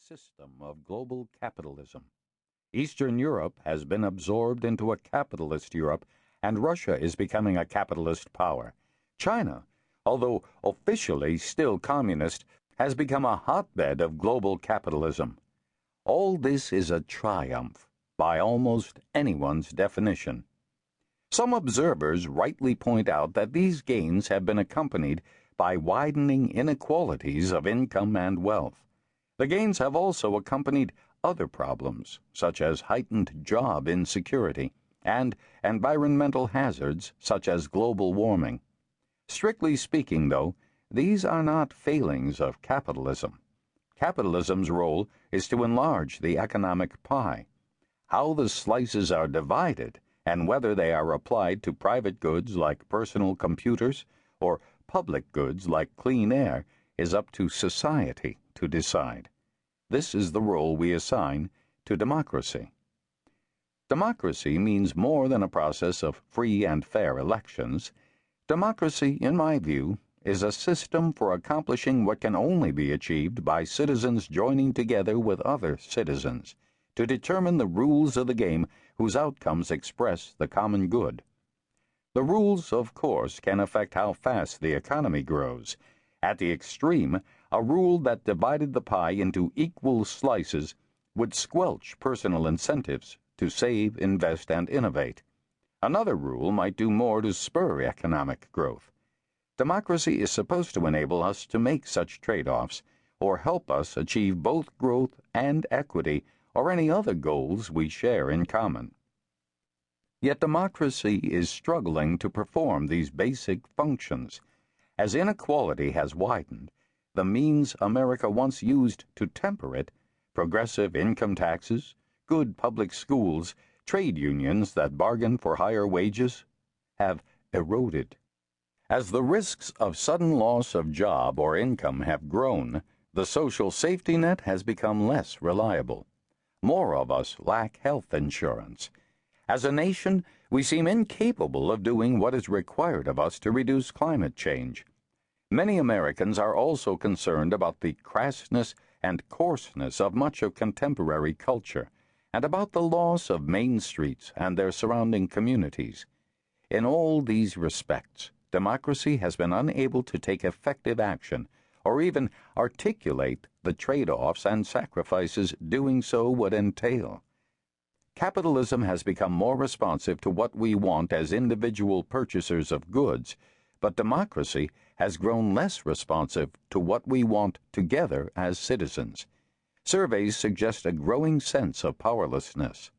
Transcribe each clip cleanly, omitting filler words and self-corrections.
system of global capitalism. Eastern Europe has been absorbed into a capitalist Europe, and Russia is becoming a capitalist power. China, although officially still communist, has become a hotbed of global capitalism. All this is a triumph, by almost anyone's definition. Some observers rightly point out that these gains have been accompanied by widening inequalities of income and wealth. The gains have also accompanied other problems, such as heightened job insecurity and environmental hazards such as global warming. Strictly speaking, though, these are not failings of capitalism. Capitalism's role is to enlarge the economic pie. How the slices are divided and whether they are applied to private goods like personal computers or public goods like clean air is up to society to decide. This is the role we assign to democracy. Democracy means more than a process of free and fair elections. Democracy, in my view, is a system for accomplishing what can only be achieved by citizens joining together with other citizens to determine the rules of the game whose outcomes express the common good. The rules, of course, can affect how fast the economy grows. At the extreme, a rule that divided the pie into equal slices would squelch personal incentives to save, invest, and innovate. Another rule might do more to spur economic growth. Democracy is supposed to enable us to make such trade-offs or help us achieve both growth and equity or any other goals we share in common. Yet democracy is struggling to perform these basic functions. As inequality has widened, the means America once used to temper it, progressive income taxes, good public schools, trade unions that bargain for higher wages, have eroded. As the risks of sudden loss of job or income have grown, the social safety net has become less reliable. More of us lack health insurance. As a nation, we seem incapable of doing what is required of us to reduce climate change. Many Americans are also concerned about the crassness and coarseness of much of contemporary culture, and about the loss of main streets and their surrounding communities. In all these respects, democracy has been unable to take effective action or even articulate the trade-offs and sacrifices doing so would entail. Capitalism has become more responsive to what we want as individual purchasers of goods, but democracy has grown less responsive to what we want together as citizens. Surveys suggest a growing sense of powerlessness.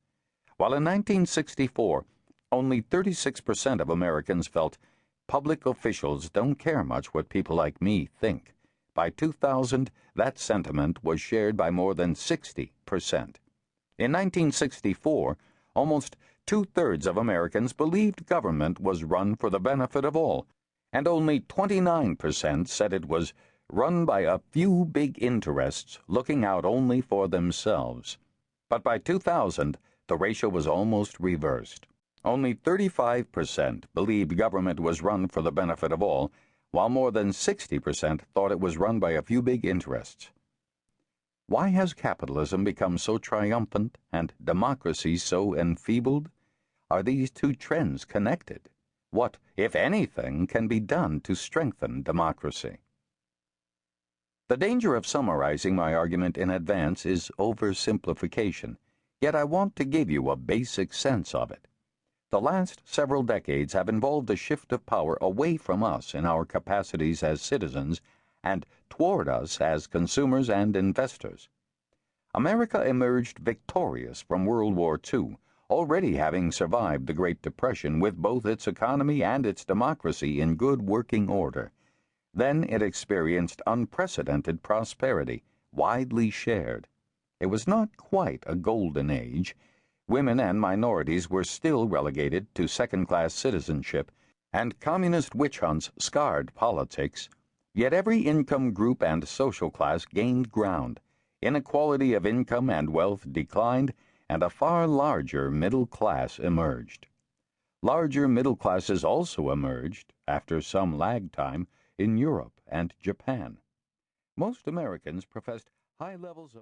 While in 1964, only 36% of Americans felt public officials don't care much what people like me think, by 2000, that sentiment was shared by more than 60%. In 1964, almost two-thirds of Americans believed government was run for the benefit of all, and only 29% said it was run by a few big interests looking out only for themselves. But by 2000, the ratio was almost reversed. Only 35% believed government was run for the benefit of all, while more than 60% thought it was run by a few big interests. Why has capitalism become so triumphant and democracy so enfeebled? Are these two trends connected? What, if anything, can be done to strengthen democracy? The danger of summarizing my argument in advance is oversimplification, yet I want to give you a basic sense of it. The last several decades have involved a shift of power away from us in our capacities as citizens and toward us as consumers and investors. America emerged victorious from World War II, already having survived the Great Depression with both its economy and its democracy in good working order. Then it experienced unprecedented prosperity, widely shared. It was not quite a golden age. Women and minorities were still relegated to second-class citizenship, and communist witch hunts scarred politics. Yet every income group and social class gained ground. Inequality of income and wealth declined, and a far larger middle class emerged. Larger middle classes also emerged, after some lag time, in Europe and Japan. Most Americans professed high levels of